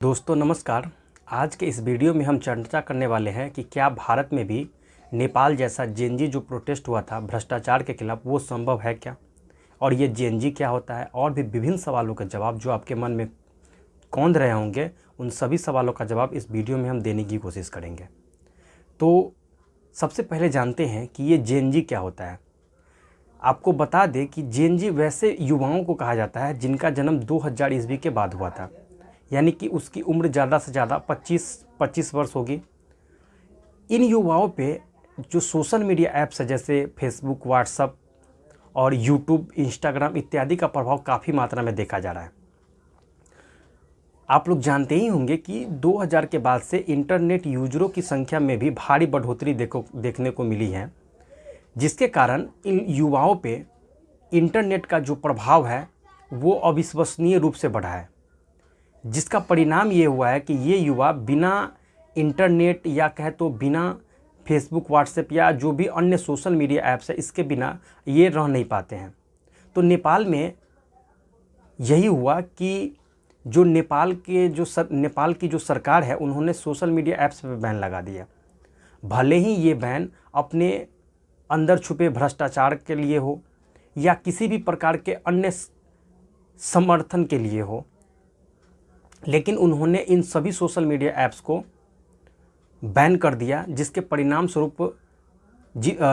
दोस्तों नमस्कार। आज के इस वीडियो में हम चर्चा करने वाले हैं कि क्या भारत में भी नेपाल जैसा जेएनजी जो प्रोटेस्ट हुआ था भ्रष्टाचार के खिलाफ वो संभव है क्या, और ये जेएनजी क्या होता है, और भी विभिन्न सवालों के जवाब जो आपके मन में कौंध रहे होंगे, उन सभी सवालों का जवाब इस वीडियो में हम देने की कोशिश करेंगे। तो सबसे पहले जानते हैं कि ये जेएनजी क्या होता है। आपको बता दें कि जेएनजी वैसे युवाओं को कहा जाता है जिनका जन्म 2000 ईस्वी के बाद हुआ था, यानी कि उसकी उम्र ज़्यादा से ज़्यादा 25 वर्ष होगी। इन युवाओं पे जो सोशल मीडिया ऐप्स है जैसे फेसबुक, व्हाट्सएप और यूट्यूब, इंस्टाग्राम इत्यादि का प्रभाव काफ़ी मात्रा में देखा जा रहा है। आप लोग जानते ही होंगे कि 2000 के बाद से इंटरनेट यूजरों की संख्या में भी भारी बढ़ोतरी देखने को मिली है, जिसके कारण इन युवाओं पे इंटरनेट का जो प्रभाव है वो अविश्वसनीय रूप से बढ़ा है, जिसका परिणाम ये हुआ है कि ये युवा बिना इंटरनेट या कहे तो बिना फेसबुक, व्हाट्सएप या जो भी अन्य सोशल मीडिया ऐप्स है इसके बिना ये रह नहीं पाते हैं। तो नेपाल में यही हुआ कि जो नेपाल की जो सरकार है उन्होंने सोशल मीडिया ऐप्स पे बैन लगा दिया। भले ही ये बैन अपने अंदर छुपे भ्रष्टाचार के लिए हो या किसी भी प्रकार के अन्य समर्थन के लिए हो, लेकिन उन्होंने इन सभी सोशल मीडिया ऐप्स को बैन कर दिया, जिसके परिणाम स्वरूप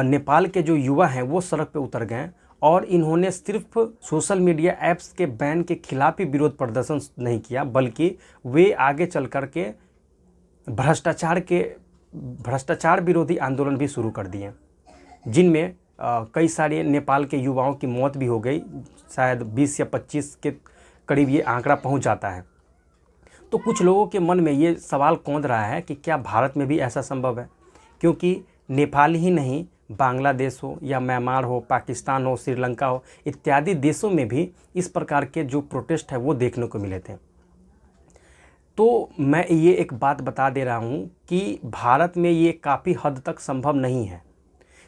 नेपाल के जो युवा हैं वो सड़क पे उतर गए और इन्होंने सिर्फ सोशल मीडिया ऐप्स के बैन के खिलाफ ही विरोध प्रदर्शन नहीं किया, बल्कि वे आगे चल कर के भ्रष्टाचार विरोधी आंदोलन भी शुरू कर दिए, जिनमें कई सारे नेपाल के युवाओं की मौत भी हो गई। शायद 20 या 25 के करीब ये आंकड़ा पहुंच जाता है। तो कुछ लोगों के मन में ये सवाल कौंध रहा है कि क्या भारत में भी ऐसा संभव है, क्योंकि नेपाल ही नहीं, बांग्लादेश हो या म्यांमार हो, पाकिस्तान हो, श्रीलंका हो इत्यादि देशों में भी इस प्रकार के जो प्रोटेस्ट है वो देखने को मिले थे। तो मैं ये एक बात बता दे रहा हूँ कि भारत में ये काफ़ी हद तक संभव नहीं है।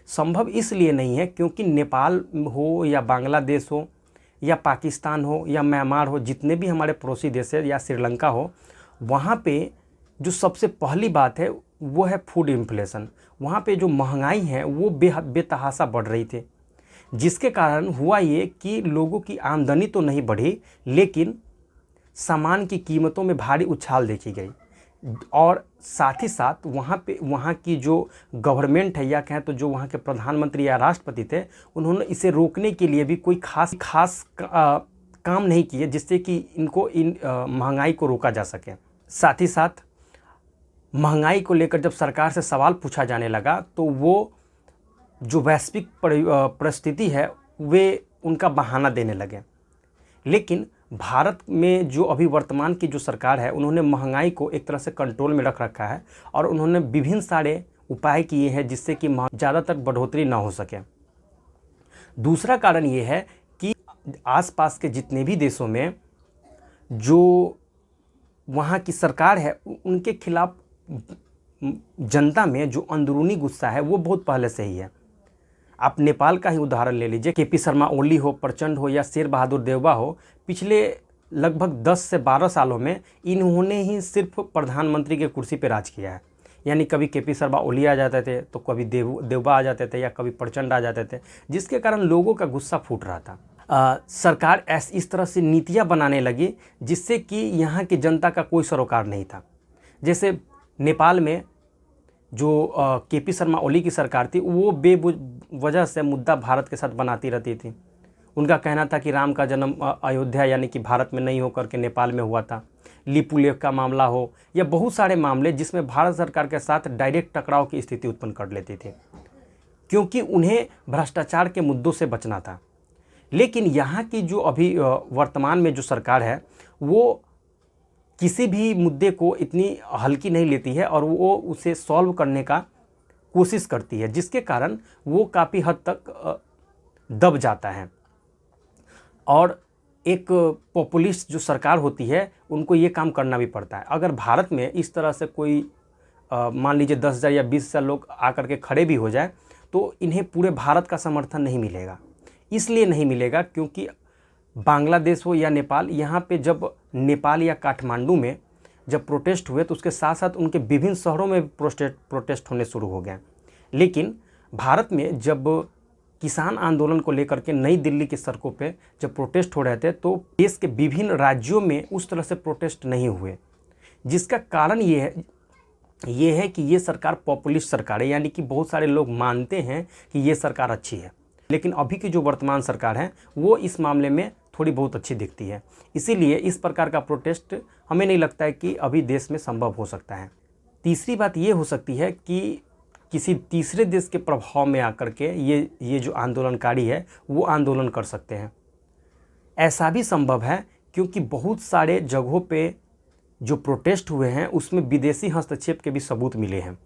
संभव इसलिए नहीं है क्योंकि नेपाल हो या बांग्लादेश हो या पाकिस्तान हो या म्यांमार हो, जितने भी हमारे पड़ोसी देश है या श्रीलंका हो, वहाँ पे जो सबसे पहली बात है वो है फूड इन्फ्लेशन। वहाँ पे जो महंगाई है वो बेतहाशा बढ़ रही थी, जिसके कारण हुआ ये कि लोगों की आमदनी तो नहीं बढ़ी, लेकिन सामान की कीमतों में भारी उछाल देखी गई। और साथ ही साथ वहाँ की जो गवर्नमेंट है या कहें तो जो वहाँ के प्रधानमंत्री या राष्ट्रपति थे, उन्होंने इसे रोकने के लिए भी कोई खास काम नहीं किए जिससे कि इन महंगाई को रोका जा सके। साथ ही साथ महंगाई को लेकर जब सरकार से सवाल पूछा जाने लगा तो वो जो वैश्विक परिस्थिति है वे उनका बहाना देने लगे। लेकिन भारत में जो अभी वर्तमान की जो सरकार है उन्होंने महंगाई को एक तरह से कंट्रोल में रख रखा है और उन्होंने विभिन्न सारे उपाय किए हैं जिससे कि ज़्यादातर बढ़ोतरी ना हो सके। दूसरा कारण ये है कि आसपास के जितने भी देशों में जो वहाँ की सरकार है उनके खिलाफ जनता में जो अंदरूनी गुस्सा है वो बहुत पहले से ही है। आप नेपाल का ही उदाहरण ले लीजिए, केपी शर्मा ओली हो, प्रचंड हो या शेर बहादुर देउबा हो, पिछले लगभग 10 से 12 सालों में इन्होंने ही सिर्फ प्रधानमंत्री के कुर्सी पर राज किया है। यानी कभी केपी शर्मा ओली आ जाते थे तो कभी देउबा आ जाते थे या कभी प्रचंड आ जाते थे, जिसके कारण लोगों का गुस्सा फूट रहा था। सरकार इस तरह से नीतियाँ बनाने लगी जिससे कि यहाँ की जनता का कोई सरोकार नहीं था। जैसे नेपाल में जो केपी शर्मा ओली की सरकार थी वो बेवजह से मुद्दा भारत के साथ बनाती रहती थी। उनका कहना था कि राम का जन्म अयोध्या यानी कि भारत में नहीं होकर के नेपाल में हुआ था। लिपु लेख का मामला हो या बहुत सारे मामले जिसमें भारत सरकार के साथ डायरेक्ट टकराव की स्थिति उत्पन्न कर लेती थी, क्योंकि उन्हें भ्रष्टाचार के मुद्दों से बचना था। लेकिन यहाँ की जो अभी वर्तमान में जो सरकार है वो किसी भी मुद्दे को इतनी हल्की नहीं लेती है और वो उसे सॉल्व करने का कोशिश करती है, जिसके कारण वो काफ़ी हद तक दब जाता है। और एक पॉपुलिस्ट जो सरकार होती है उनको ये काम करना भी पड़ता है। अगर भारत में इस तरह से कोई मान लीजिए 10,000 या 20,000 लोग आकर के खड़े भी हो जाए तो इन्हें पूरे भारत का समर्थन नहीं मिलेगा। इसलिए नहीं मिलेगा क्योंकि बांग्लादेश हो या नेपाल, यहाँ पे जब नेपाल या काठमांडू में जब प्रोटेस्ट हुए तो उसके साथ साथ उनके विभिन्न शहरों में प्रोटेस्ट होने शुरू हो गए। लेकिन भारत में जब किसान आंदोलन को लेकर के नई दिल्ली की सड़कों पे जब प्रोटेस्ट हो रहे थे तो देश के विभिन्न राज्यों में उस तरह से प्रोटेस्ट नहीं हुए, जिसका कारण ये है कि ये सरकार पॉपुलिस्ट सरकार है, यानी कि बहुत सारे लोग मानते हैं कि ये सरकार अच्छी है, लेकिन अभी की जो वर्तमान सरकार है वो इस मामले में थोड़ी बहुत अच्छी दिखती है। इसीलिए इस प्रकार का प्रोटेस्ट हमें नहीं लगता है कि अभी देश में संभव हो सकता है। तीसरी बात ये हो सकती है कि किसी तीसरे देश के प्रभाव में आकर के ये जो आंदोलनकारी है वो आंदोलन कर सकते हैं। ऐसा भी संभव है क्योंकि बहुत सारे जगहों पे जो प्रोटेस्ट हुए हैं उसमें विदेशी हस्तक्षेप के भी सबूत मिले हैं।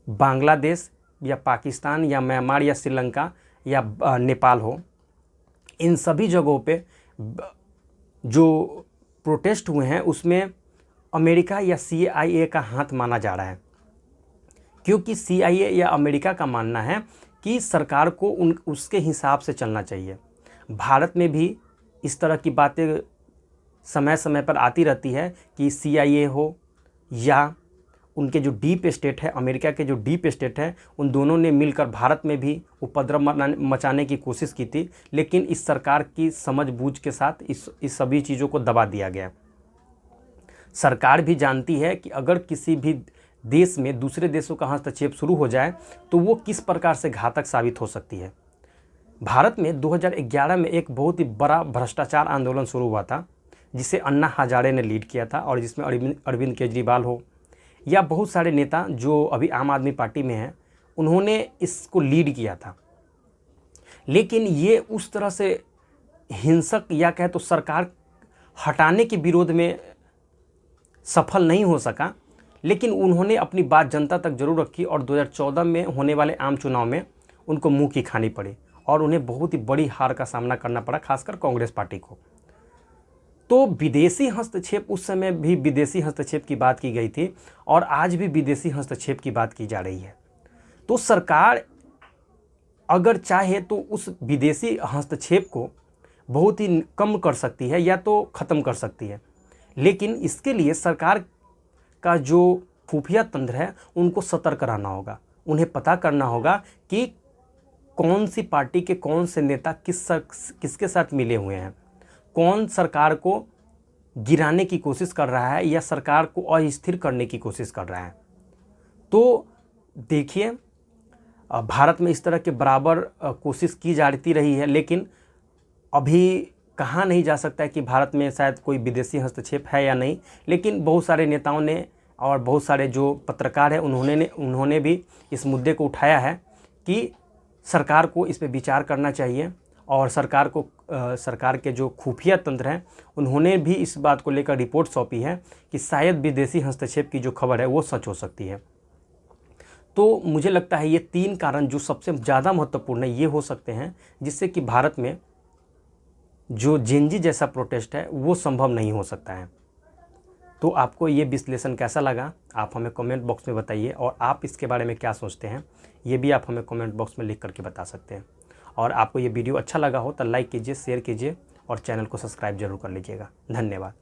बांग्लादेश या पाकिस्तान या म्यांमार या श्रीलंका या नेपाल हो, इन सभी जगहों पे जो प्रोटेस्ट हुए हैं उसमें अमेरिका या CIA का हाथ माना जा रहा है, क्योंकि CIA या अमेरिका का मानना है कि सरकार को उसके हिसाब से चलना चाहिए। भारत में भी इस तरह की बातें समय समय पर आती रहती है कि CIA हो या उनके जो डीप स्टेट है, अमेरिका के जो डीप स्टेट है, उन दोनों ने मिलकर भारत में भी उपद्रव मचाने की कोशिश की थी, लेकिन इस सरकार की समझबूझ के साथ इस सभी चीज़ों को दबा दिया गया। सरकार भी जानती है कि अगर किसी भी देश में दूसरे देशों का हस्तक्षेप शुरू हो जाए तो वो किस प्रकार से घातक साबित हो सकती है। भारत में 2011 में एक बहुत ही बड़ा भ्रष्टाचार आंदोलन शुरू हुआ था, जिसे अन्ना हजारे ने लीड किया था और जिसमें अरविंद केजरीवाल हो या बहुत सारे नेता जो अभी आम आदमी पार्टी में हैं, उन्होंने इसको लीड किया था। लेकिन ये उस तरह से हिंसक या कहे तो सरकार हटाने के विरोध में सफल नहीं हो सका, लेकिन उन्होंने अपनी बात जनता तक जरूर रखी और 2014 में होने वाले आम चुनाव में उनको मुंह की खानी पड़ी और उन्हें बहुत ही बड़ी हार का सामना करना पड़ा, खासकर कांग्रेस पार्टी को। तो विदेशी हस्तक्षेप, उस समय भी विदेशी हस्तक्षेप की बात की गई थी और आज भी विदेशी हस्तक्षेप की बात की जा रही है। तो सरकार अगर चाहे तो उस विदेशी हस्तक्षेप को बहुत ही कम कर सकती है या तो ख़त्म कर सकती है, लेकिन इसके लिए सरकार का जो खुफिया तंत्र है उनको सतर्क रहना होगा। उन्हें पता करना होगा कि कौन सी पार्टी के कौन से नेता किसके साथ मिले हुए हैं, कौन सरकार को गिराने की कोशिश कर रहा है या सरकार को अस्थिर करने की कोशिश कर रहा है। तो देखिए, भारत में इस तरह के बराबर कोशिश की जाती रही है, लेकिन अभी कहा नहीं जा सकता है कि भारत में शायद कोई विदेशी हस्तक्षेप है या नहीं। लेकिन बहुत सारे नेताओं ने और बहुत सारे जो पत्रकार हैं उन्होंने भी इस मुद्दे को उठाया है कि सरकार को इस पे विचार करना चाहिए और सरकार के जो खुफिया तंत्र हैं उन्होंने भी इस बात को लेकर रिपोर्ट सौंपी है कि शायद विदेशी हस्तक्षेप की जो खबर है वो सच हो सकती है। तो मुझे लगता है ये 3 कारण जो सबसे ज़्यादा महत्वपूर्ण है ये हो सकते हैं जिससे कि भारत में जो जेनजी जैसा प्रोटेस्ट है वो संभव नहीं हो सकता है। तो आपको ये विश्लेषण कैसा लगा आप हमें कमेंट बॉक्स में बताइए, और आप इसके बारे में क्या सोचते हैं ये भी आप हमें कमेंट बॉक्स में लिख करके बता सकते हैं। और आपको ये वीडियो अच्छा लगा हो तो लाइक कीजिए, शेयर कीजिए और चैनल को सब्सक्राइब जरूर कर लीजिएगा। धन्यवाद।